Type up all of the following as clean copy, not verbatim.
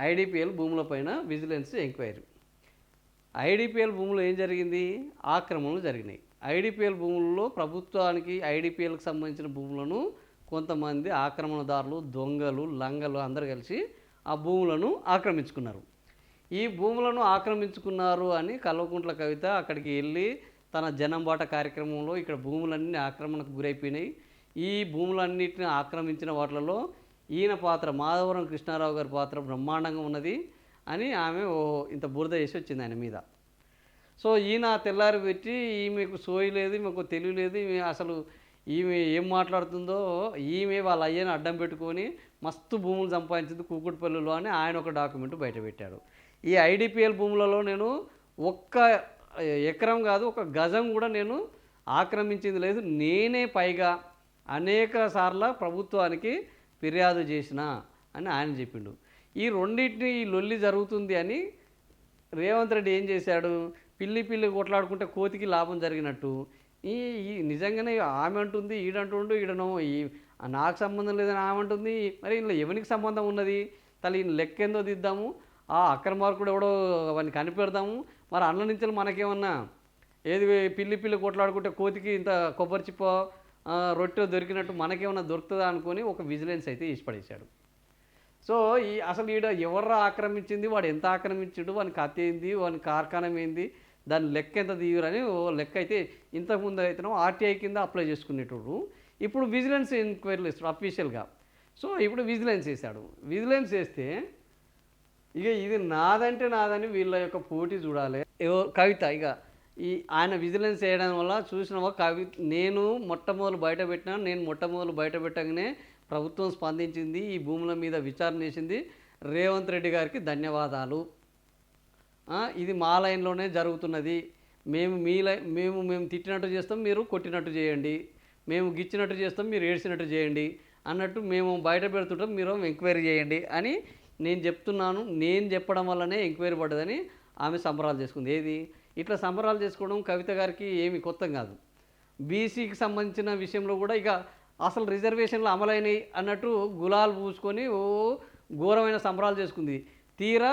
IDPL భూములపైన vigilance enquiry. IDPL భూములు ఏం జరిగింది? ఆక్రమణలు జరిగినాయి. ఐడిపిఎల్ భూములలో ప్రభుత్వానికి ఐడిపిఎల్కి సంబంధించిన భూములను కొంతమంది ఆక్రమణదారులు, దొంగలు, లంగలు అందరూ కలిసి ఆ భూములను ఆక్రమించుకున్నారు. ఈ భూములను ఆక్రమించుకున్నారు అని కల్వకుంట్ల కవిత అక్కడికి వెళ్ళి తన జనంబాట కార్యక్రమంలో ఇక్కడ భూములన్నీ ఆక్రమణకు గురైపోయినాయి, ఈ భూములన్నిటిని ఆక్రమించిన వాటిలలో ఈయన పాత్ర, మాధవరం కృష్ణారావు గారి పాత్ర బ్రహ్మాండంగా ఉన్నది అని ఆమె ఇంత బురద చేసి వచ్చింది ఆయన మీద. సో ఈయన తెల్లారి పెట్టి ఈమెకు సోయి లేదు, ఈమెకు తెలియలేదు, ఈమె అసలు ఈమె ఏం మాట్లాడుతుందో, ఈమె వాళ్ళ అయ్యని అడ్డం పెట్టుకొని మస్తు భూములు సంపాదించింది కూకుట్పల్లిలో అని ఆయన ఒక డాక్యుమెంట్ బయట పెట్టాడు. ఈ ఐడిపిఎల్ భూములలో నేను ఒక్క ఎకరం కాదు, ఒక గజం కూడా నేను ఆక్రమించింది లేదు, నేనే పైగా అనేక సార్లు ప్రభుత్వానికి ఫిర్యాదు చేసిన అని ఆయన చెప్పిండు. ఈ రెండింటిని ఈ లొల్లి జరుగుతుంది అని రేవంత్ రెడ్డి ఏం చేశాడు? పిల్లి కొట్లాడుకుంటే కోతికి లాభం జరిగినట్టు ఈ నిజంగానే ఆమె అంటుంది, ఈడంటుండు, ఈడనో నాకు సంబంధం లేదని ఆమె అంటుంది. మరి ఇందులో ఎవరికి సంబంధం ఉన్నది? ఈయన లెక్కేందో దిద్దాము, ఆ అక్రమార్కుడు ఎవడో అవన్నీ కనిపెడదాము. మరి అన్న నుంచి మనకేమన్నా ఏది పిల్లి కొట్లాడుకుంటే కోతికి ఇంత కొబ్బరి చిప్ప రొట్టె దొరికినట్టు మనకేమన్నా దొరుకుతుందా అనుకొని ఒక విజిలెన్స్ అయితే ఇష్టపడేశాడు. సో అసలు ఈడ ఎవర్రా ఆక్రమించింది, వాడు ఎంత ఆక్రమించాడు, వాని కథ ఏంది, వాని కార్ఖానం ఏంది, దాని లెక్క ఎంత తీయరని లెక్క అయితే ఇంతకుముందు అయితేనో ఆర్టీఐ కింద అప్లై చేసుకునేటోడు ఇప్పుడు విజిలెన్స్ ఎంక్వైరీలు ఇస్తాడు అఫీషియల్గా. సో ఇప్పుడు విజిలెన్స్ చేశాడు. విజిలెన్స్ చేస్తే ఇక ఇది నాదంటే నాదని వీళ్ళ యొక్క పోటీ చూడాలి. కవిత ఇక ఆయన విజిలెన్స్ చేయడం వల్ల చూసినావా నేను మొట్టమొదలు బయట పెట్టగానే ప్రభుత్వం స్పందించింది, ఈ భూముల మీద విచారణ చేసింది, రేవంత్ రెడ్డి గారికి ధన్యవాదాలు, ఇది మా లైన్లోనే జరుగుతున్నది, మేము తిట్టినట్టు చేస్తాం, మీరు కొట్టినట్టు చేయండి, మేము గిచ్చినట్టు చేస్తాం, మీరు ఏడ్చినట్టు చేయండి అన్నట్టు మేము బయట పెడుతుంటాం, మీరు ఎంక్వైరీ చేయండి అని నేను చెప్తున్నాను. నేను చెప్పడం వల్లనే ఎంక్వైరీ పడ్డదని ఆమె సంబరాలు చేసుకుంది. ఏది ఇట్లా సంబరాలు చేసుకోవడం కవిత గారికి ఏమి కొత్త కాదు. బీసీకి సంబంధించిన విషయంలో కూడా ఇక అసలు రిజర్వేషన్లు అమలైనవి అన్నట్టు గులాలు పూసుకొని ఘోరమైన సంబరాలు చేసుకుంది. తీరా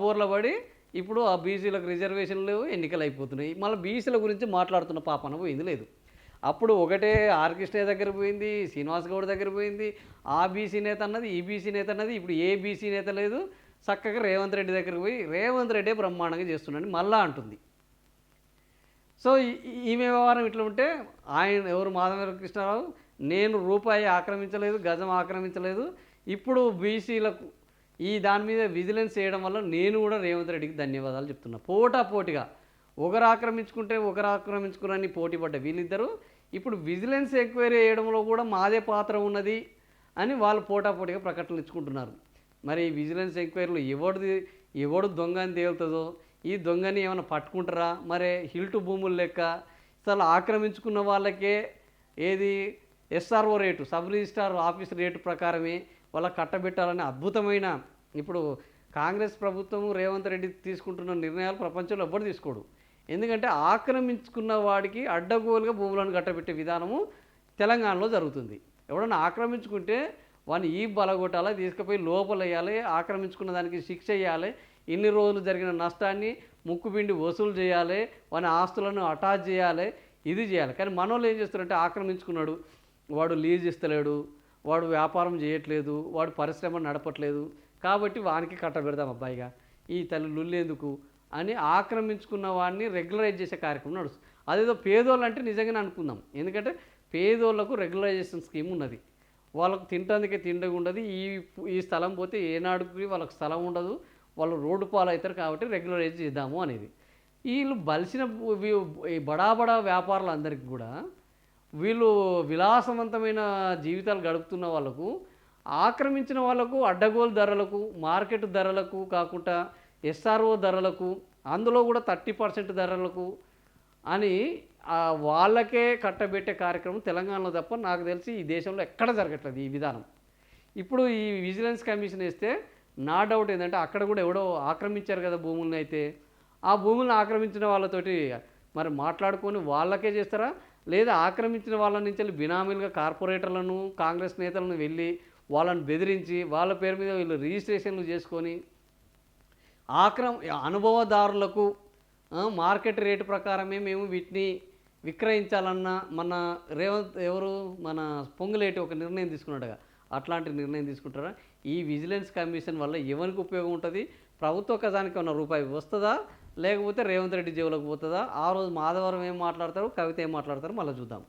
బోర్ల పడి ఇప్పుడు ఆ బీసీలకు రిజర్వేషన్లు ఎన్నికలు అయిపోతున్నాయి. మళ్ళీ బీసీల గురించి మాట్లాడుతున్న పాపన పోయింది లేదు. అప్పుడు ఒకటే ఆర్ కృష్ణయ్య దగ్గర పోయింది, శ్రీనివాస్ గౌడ్ దగ్గర పోయింది, ఆ బీసీ నేత అన్నది, ఈ బీసీ నేత అన్నది, ఇప్పుడు ఏ బీసీ నేత లేదు. చక్కగా రేవంత్ రెడ్డి దగ్గరికి పోయి రేవంత్ రెడ్డే బ్రహ్మాండంగా చేస్తున్నాడని మళ్ళా అంటుంది. సో ఈ వ్యవహారం ఇట్లా ఉంటే ఆయన ఎవరు మాధవరం కృష్ణారావు, నేను రూపాయి ఆక్రమించలేదు, గజం ఆక్రమించలేదు, ఇప్పుడు బీసీలకు ఈ దాని మీద విజిలెన్స్ చేయడం వల్ల నేను కూడా రేవంత్ రెడ్డికి ధన్యవాదాలు చెప్తున్నా. పోటాపోటీగా ఒకరు ఆక్రమించుకురని పోటీ పడ్డ వీళ్ళిద్దరూ ఇప్పుడు విజిలెన్స్ ఎంక్వైరీ చేయడంలో కూడా మాదే పాత్ర ఉన్నది అని వాళ్ళు పోటాపోటీగా ప్రకటనలు ఇచ్చుకుంటున్నారు. మరి విజిలెన్స్ ఎంక్వైరీలో ఎవడు దొంగ అని తేలుతుందో, ఈ దొంగని ఏమైనా పట్టుకుంటారా? మరి హిల్టు భూములు లెక్క అసలు ఆక్రమించుకున్న వాళ్ళకే ఏది SRO rate, sub registrar office rate ప్రకారమే వాళ్ళకి కట్టబెట్టాలని అద్భుతమైన ఇప్పుడు కాంగ్రెస్ ప్రభుత్వం రేవంత్ రెడ్డి తీసుకుంటున్న నిర్ణయాలు ప్రపంచంలో ఎవ్వరు తీసుకోడు. ఎందుకంటే ఆక్రమించుకున్న వాడికి అడ్డగోలుగా భూములను కట్టబెట్టే విధానము తెలంగాణలో జరుగుతుంది. ఎవడన్నా ఆక్రమించుకుంటే వాడిని ఈ బలగొట్టాలి, తీసుకుపోయి లోపల వేయాలి, ఆక్రమించుకున్న దానికి శిక్ష వేయాలి, ఇన్ని రోజులు జరిగిన నష్టాన్ని ముక్కుపిండి వసూలు చేయాలి, వాని ఆస్తులను అటాచ్ చేయాలి, ఇది చేయాలి. కానీ మనోళ్ళు ఏం చేస్తారంటే ఆక్రమించుకున్నాడు, వాడు లీజ్ ఇస్తలేడు, వాడు వ్యాపారం చేయట్లేదు, వాడు పరిశ్రమ నడపట్లేదు, కాబట్టి వానికి కట్టబెడదాం అబ్బాయిగా, ఈ తల్లి లుల్లేందుకు అని ఆక్రమించుకున్న వాడిని రెగ్యులరైజ్ చేసే కార్యక్రమం నడుస్తుంది. అదేదో పేదోళ్ళు అంటే నిజంగానే అనుకుందాం. ఎందుకంటే పేదోళ్లకు రెగ్యులరైజేషన్ స్కీమ్ ఉన్నది, వాళ్ళకు తినడానికి తిండగా ఉండదు, ఈ స్థలం పోతే ఏనాడుకి వాళ్ళకి స్థలం ఉండదు, వాళ్ళు రోడ్డు పాలు అవుతారు, కాబట్టి రెగ్యులరైజ్ చేద్దాము అనేది. వీళ్ళు బలిసిన ఈ బడా వ్యాపారులందరికీ కూడా వీళ్ళు విలాసవంతమైన జీవితాలు గడుపుతున్న వాళ్ళకు ఆక్రమించిన వాళ్ళకు అడ్డగోలు ధరలకు, మార్కెట్ ధరలకు కాకుండా ఎస్ఆర్ఓ ధరలకు, అందులో కూడా 30% ధరలకు అని వాళ్ళకే కట్టబెట్టే కార్యక్రమం తెలంగాణలో తప్ప నాకు తెలిసి ఈ దేశంలో ఎక్కడ జరగట్లేదు ఈ విధానం. ఇప్పుడు ఈ విజిలెన్స్ కమిషన్ వేస్తే నా డౌట్ ఏంటంటే అక్కడ కూడా ఎవడో ఆక్రమించారు కదా భూములను, అయితే ఆ భూములను ఆక్రమించిన వాళ్ళతోటి మరి మాట్లాడుకొని వాళ్ళకే చేస్తారా, లేదా ఆక్రమించిన వాళ్ళ నుంచి బినామీలుగా కార్పొరేటర్లను, కాంగ్రెస్ నేతలను వెళ్ళి వాళ్ళని బెదిరించి వాళ్ళ పేరు మీద వీళ్ళు రిజిస్ట్రేషన్లు చేసుకొని అనుభవదారులకు మార్కెట్ రేటు ప్రకారమే మేము వీటిని విక్రయించాలన్న మన రేవంత్ మన పొంగులేటి ఒక నిర్ణయం తీసుకున్నాడుగా, అట్లాంటి నిర్ణయం తీసుకుంటారా? ఈ విజిలెన్స్ కమిషన్ వల్ల ఎవరికి ఉపయోగం ఉంటుంది? ప్రభుత్వ ఖజానికి ఉన్న రూపాయి వస్తుందా, లేకపోతే రేవంత్ రెడ్డి జేబులకు పోతుందా? ఆ రోజు మాధవరం ఏం మాట్లాడతారు, కవిత ఏం మాట్లాడతారు, మళ్ళీ చూద్దాం.